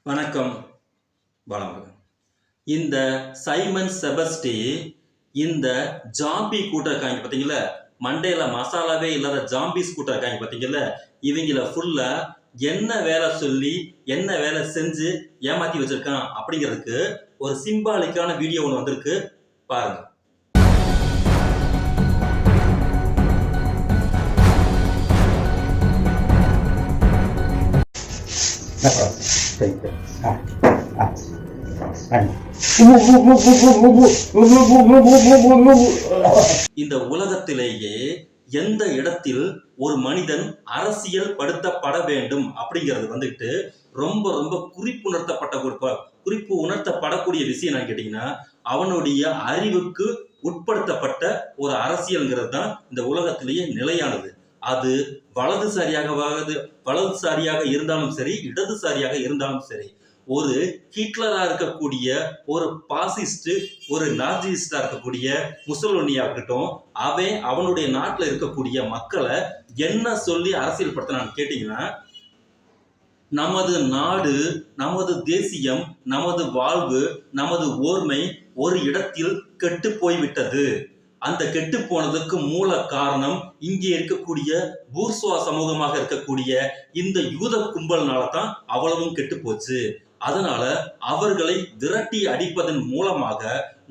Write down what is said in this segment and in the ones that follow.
வணக்கம். வணக்கம். இந்த சைமன் செபஸ்டி இந்த ஜாம்பி கூட்டம் இருக்காங்க பார்த்தீங்களா, மண்டையில மசாலாவே இல்லாத ஜாம்பிஸ் கூட்டம் இருக்காங்க பார்த்தீங்களா, இவங்கள ஃபுல்லா என்ன வேலை சொல்லி என்ன வேலை செஞ்சு ஏமாத்தி வச்சிருக்கான் அப்படிங்கிறதுக்கு ஒரு சிம்பாலிக்கான வீடியோ ஒன்று வந்திருக்கு, பாருங்க. இந்த உலகத்திலேயே எந்த இடத்தில் ஒரு மனிதன் அரசியல் படுத்தப்பட வேண்டும் அப்படிங்கிறது வந்துட்டு ரொம்ப ரொம்ப குறிப்பு உணர்த்தப்படக்கூடிய விஷயம் நான் கேட்டீங்கன்னா, அவனுடைய அறிவுக்கு உட்படுத்தப்பட்ட ஒரு அரசியல்ங்கிறது தான் இந்த உலகத்திலேயே நிலையானது. அது வலதுசாரியாக இருந்தாலும் சரி, இடதுசாரியாக இருந்தாலும் சரி. ஒரு ஹிட்லரா இருக்கக்கூடிய ஒரு பாசிஸ்ட், ஒரு நாஜிஸ்டா இருக்கக்கூடிய முசோலினியா இருக்கட்டும், அவனுடைய நாட்டில் இருக்கக்கூடிய மக்களை என்ன சொல்லி அரசியல் படுத்தினான்னு கேட்டீங்கன்னா, நமது நாடு, நமது தேசியம், நமது வாழ்வு, நமது ஓர்மை ஒரு இடத்தில் கெட்டு போய்விட்டது. அந்த கெட்டு போனதுக்கு மூல காரணம் இங்கே இருக்கக்கூடிய பூர்சுவா சமூகமாக இருக்கக்கூடிய இந்த யூத கும்பல்னால தான் அவ்வளவும் கெட்டு போச்சு. அதனால அவர்களை விரட்டி அடிப்பதன் மூலமாக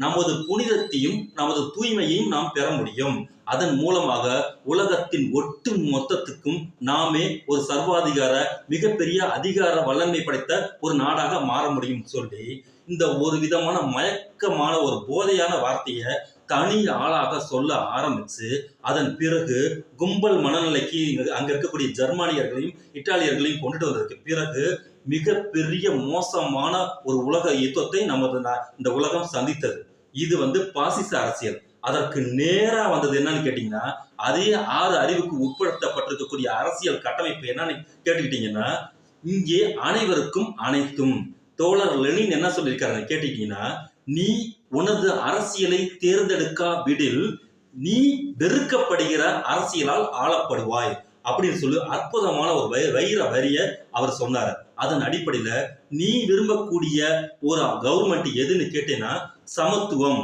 நமது புனிதத்தையும் நமது தூய்மையையும் நாம் பெற முடியும். அதன் மூலமாக உலகத்தின் ஒட்டு மொத்தத்துக்கும் நாமே ஒரு சர்வாதிகார மிகப்பெரிய அதிகார வல்லமை படைத்த ஒரு நாடாக மாற முடியும் சொல்லி இந்த ஒரு விதமான மயக்கமான ஒரு போதையான வார்த்தையை தனி ஆளாக சொல்ல ஆரம்பிச்சு, அதன் பிறகு கும்பல் மனநிலைக்கு அங்க இருக்கக்கூடிய ஜெர்மானியர்களையும் இத்தாலியர்களையும் கொண்டுட்டு வந்ததுக்கு பிறகு மிகப்பெரிய மோசமான ஒரு உலக யுத்தத்தை இந்த உலகம் சந்தித்தது. இது பாசிச அரசியல். அதற்கு நேரா வந்தது என்னன்னு கேட்டீங்கன்னா, அதே 6 அறிவுக்கு உட்படுத்தப்பட்டிருக்கக்கூடிய அரசியல் கட்டமைப்பு என்னன்னு கேட்டுக்கிட்டீங்கன்னா, இங்கே அனைவருக்கும் அனைத்தும். தோழர் லெனின் என்ன சொல்லியிருக்காரு கேட்டீங்கன்னா, நீ உனது அரசியலை தேர்ந்தெடுக்காவிடில் நீ வெறுக்கப்படுகிற அரசியலால் ஆளப்படுவாய் அப்படின்னு சொல்லி அற்புதமான ஒரு வைர வரிய அவர் சொன்னார். அதன் அடிப்படையில நீ விரும்பக்கூடிய ஒரு கவர்மெண்ட் எதுன்னு கேட்டீங்கன்னா சமத்துவம்.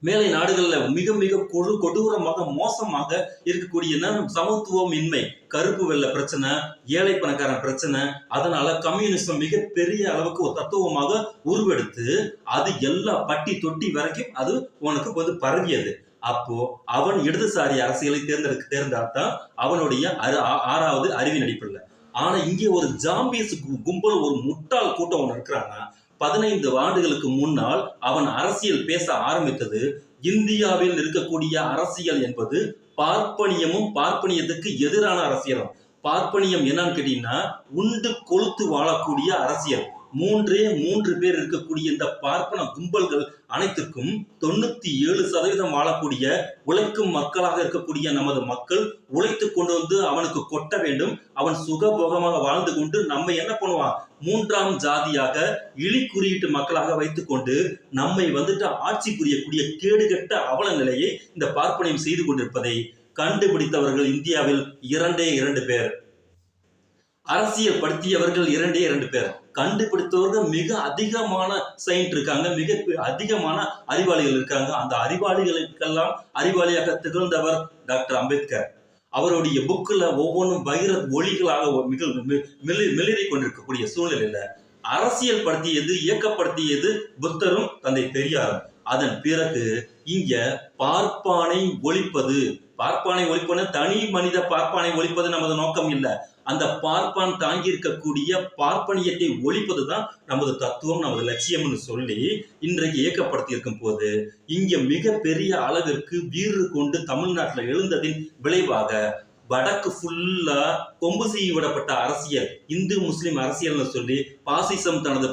மேலை நாடுகள்ல மிக மிக கொடூரமாக மோசமாக இருக்கக்கூடிய சமத்துவம் இன்மை, கருப்பு வெள்ள பிரச்சனை, ஏழை பணக்காரன் பிரச்சனை. அதனால கம்யூனிசம் மிக பெரிய அளவுக்கு ஒரு தத்துவமாக உருவெடுத்து அது எல்லா பட்டி தொட்டி வரைக்கும் அது உனக்கு பரவியது. அப்போ அவன் இடதுசாரி அரசியலை தேர்ந்தெடுத்தான் அவனுடைய 6வது அறிவின் அடிப்படையில். ஆனா இங்கே ஒரு ஜாம்பிஸ் கும்பல், ஒரு முட்டாள் கூட்டம் ஒன்று இருக்கிறாங்க. 15 ஆண்டுகளுக்கு முன்னால் அவன் அரசியல் பேச ஆரம்பித்தது. இந்தியாவில் இருக்கக்கூடிய அரசியல் என்பது பார்ப்பனியமும் பார்ப்பனியத்துக்கு எதிரான அரசியலும். பார்ப்பனியம் என்னன்னு கேட்டீங்கன்னா, உண்டு கொளுத்து வாழக்கூடிய அரசியல். 3 பேர் இருக்கக்கூடிய இந்த பார்ப்பன கும்பல்கள் அனைத்துக்கும் 97% வாழக்கூடிய உழைக்கும் மக்களாக இருக்கக்கூடிய நமது மக்கள் உழைத்து கொண்டு வந்து அவனுக்கு கொட்ட வேண்டும். அவன் சுகபோகமாக வாழ்ந்து கொண்டு நம்ம என்ன பண்ணுவான், 3ஆம் ஜாதியாக இழி குறியீட்டு மக்களாக வைத்துக் கொண்டு நம்மை ஆட்சி புரியக்கூடிய கேடுகட்ட அவல நிலையை இந்த பார்ப்பனியம் செய்து கொண்டிருப்பதை கண்டுபிடித்தவர்கள் இந்தியாவில் 2 பேர். அரசியல் படுத்தியவர்கள் 2 பேர். கண்டுபிடித்தவர்கள் மிக அதிகமான சயின்ட் இருக்காங்க, மிக அதிகமான அறிவாளிகள் இருக்காங்க. அந்த அறிவாளிகளுக்கெல்லாம் அறிவாளியாக திகழ்ந்தவர் டாக்டர் அம்பேத்கர். அவருடைய புக்கில் ஒவ்வொன்றும் வைர ஒளிகளாக மிளறி கொண்டிருக்கக்கூடிய சூழ்நிலையில அரசியல் படுத்தியது, இயக்கப்படுத்தியது புத்தரும் தந்தை பெரியாரும். அதன் பிறகு இங்க பார்ப்பானை ஒழிப்பது தனி மனித பார்ப்பானை ஒழிப்பது நமது நோக்கம் இல்லை. அந்த பார்ப்பான் தாங்கி இருக்கக்கூடிய பார்ப்பனியத்தை ஒழிப்பதுதான் நமது தத்துவம், நமது லட்சியம்னு சொல்லி இன்றைக்கு இயக்கப்படுத்தி இருக்கும் போது இங்க மிக பெரிய அளவிற்கு வீறு கொண்டு தமிழ்நாட்டில் எழுந்ததின் விளைவாக வடக்கு ஃபுல்லா கொம்பு செய்ய விடப்பட்ட அரசியல், இந்து முஸ்லிம் அரசியல்னு சொல்லி பாசிசம் தனது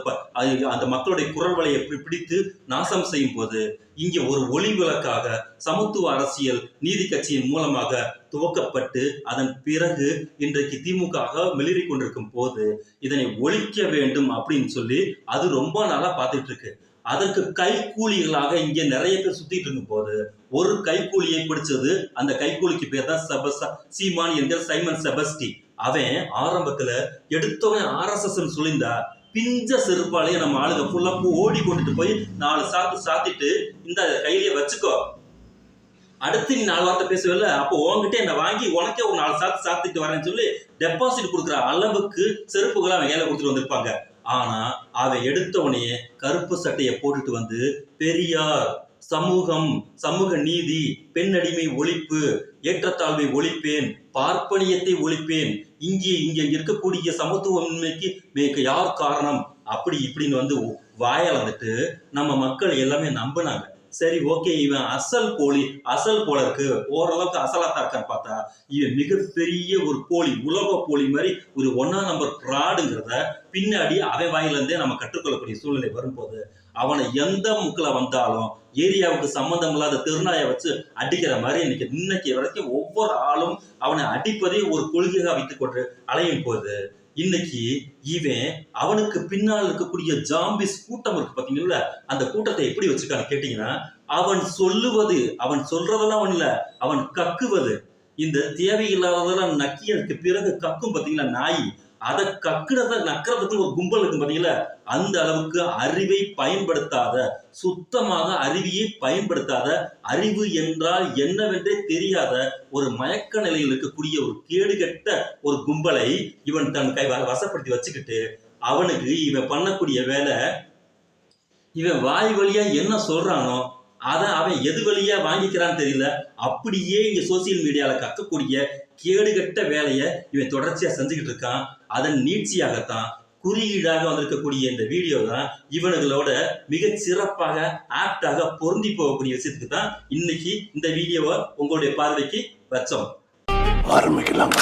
அந்த மக்களுடைய குரல் வலையை பிடித்து நாசம் செய்யும் போது இங்க ஒரு ஒளி விளக்காக சமத்துவ அரசியல் நீதி கட்சியின் மூலமாக துவக்கப்பட்டு அதன் பிறகு இன்றைக்கு திமுக மிளறி கொண்டிருக்கும் போது இதனை ஒழிக்க வேண்டும் அப்படின்னு சொல்லி அது ரொம்ப நாளா பார்த்துட்டு இருக்கு. அதற்கு கைக்கூலிகளாக இங்க நிறைய பேர் சுத்திட்டு இருக்கும் போது ஒரு கைக்கூலியை பிடிச்சது. அந்த கைக்கூலிக்கு பேர் தான் சீமான் என்கிற சைமன் செபஸ்டி. அவன் ஆரம்பத்துல எடுத்தவன் RSS சொல்லியிருந்தா, பிஞ்ச செருப்பாலேயே நம்ம ஆளுங்க ஃபுல்லா ஓடி கொண்டுட்டு போய் 4 சாத்து சாத்திட்டு இந்த கையிலேயே வச்சுக்கோ, அடுத்து நீ 4 வார்த்தை பேசுவல, அப்போ உன்கிட்ட என்ன வாங்கி உனக்கே ஒரு 4 சாத்து சாத்திட்டு வரேன்னு சொல்லி டெபாசிட் கொடுக்குற அளவுக்கு செருப்புகளை அவன் கையில கொடுத்துட்டு வந்திருப்பாங்க. ஆனா அவன் எடுத்த உடனே கருப்பு சட்டையை போட்டுட்டு வந்து பெரியார், சமூகம், சமூக நீதி, பெண் அடிமை ஒழிப்பு, ஏற்றத்தாழ்வை ஒழிப்பேன், பார்ப்பனியத்தை ஒழிப்பேன், இங்க இருக்கக்கூடிய சமத்துவமின்மைக்கு யார் காரணம், அப்படி இப்படின்னு வந்து வாயால் வந்துட்டு நம்ம மக்கள் எல்லாமே நம்பினாங்க. சரி ஓகே, இவன் அசல் போலி, அசல் போல இருக்கு, ஓரளவுக்கு அசலாத்தான் இருக்கான்னு பார்த்தா இவன் மிகப்பெரிய ஒரு போலி, உலக போலி மாதிரி ஒரு 1ஆம் நம்பர் ஃப்ராடுங்கிறத பின்னாடி அவன் வாயிலிருந்தே நம்ம கற்றுக்கொள்ளக்கூடிய சூழ்நிலை வரும்போது அவனை எந்த முக்கில் வந்தாலும் ஏரியாவுக்கு சம்பந்தம் இல்லாத திருநாயை வச்சு அடிக்கிற மாதிரி இன்னைக்கு வரைக்கும் ஒவ்வொரு ஆளும் அவனை அடிப்பதை ஒரு கொள்கையாக வைத்துக் கொண்டு அலையும் போது இன்னைக்கு இவன் அவனுக்கு பின்னால் இருக்கக்கூடிய ஜாம்பிஸ் கூட்டம் இருக்கு பாத்தீங்களா, அந்த கூட்டத்தை எப்படி வச்சிருக்கான்னு கேட்டீங்கன்னா, அவன் சொல்லுவது, அவன் சொல்றதெல்லாம் அவன் இல்ல, அவன் கக்குவது. இந்த தேவையில்லாததெல்லாம் நக்கியதுக்கு பிறகு கக்கும் பாத்தீங்களா நாய், அதை நக்கிறதுக்கு ஒரு கும்பல் இருக்கு பாத்தீங்களா, அந்த அளவுக்கு அறிவை பயன்படுத்தாத, சுத்தமாக அறிவியை பயன்படுத்தாத, அறிவு என்றால் என்னவென்றே தெரியாத ஒரு மயக்க நிலையில் இருக்கக்கூடிய ஒரு கேடுகட்ட ஒரு கும்பலை இவன் தன் வசப்படுத்தி வச்சுக்கிட்டு அவனுக்கு இவன் பண்ணக்கூடிய வேலை, இவன் வாய் வழியா என்ன சொல்றானோ அதை அவன் எது வழியா வாங்கிக்கிறான்னு தெரியல, அப்படியே இங்க சோசியல் மீடியால கக்கக்கூடிய கேடுகட்ட வேலையை இவன் தொடர்ச்சியா செஞ்சுக்கிட்டு இருக்கான். அதன் நீட்சியாகத்தான் குறியீடாக வந்திருக்கக்கூடிய இந்த வீடியோ தான் இவனுங்களோட மிக சிறப்பாக ஆப்டாக பொருந்தி போகக்கூடிய விஷயத்துக்கு தான் இன்னைக்கு இந்த வீடியோவை உங்களுடைய பார்வைக்கு வச்சோம். ஆரம்பிக்கலாம்.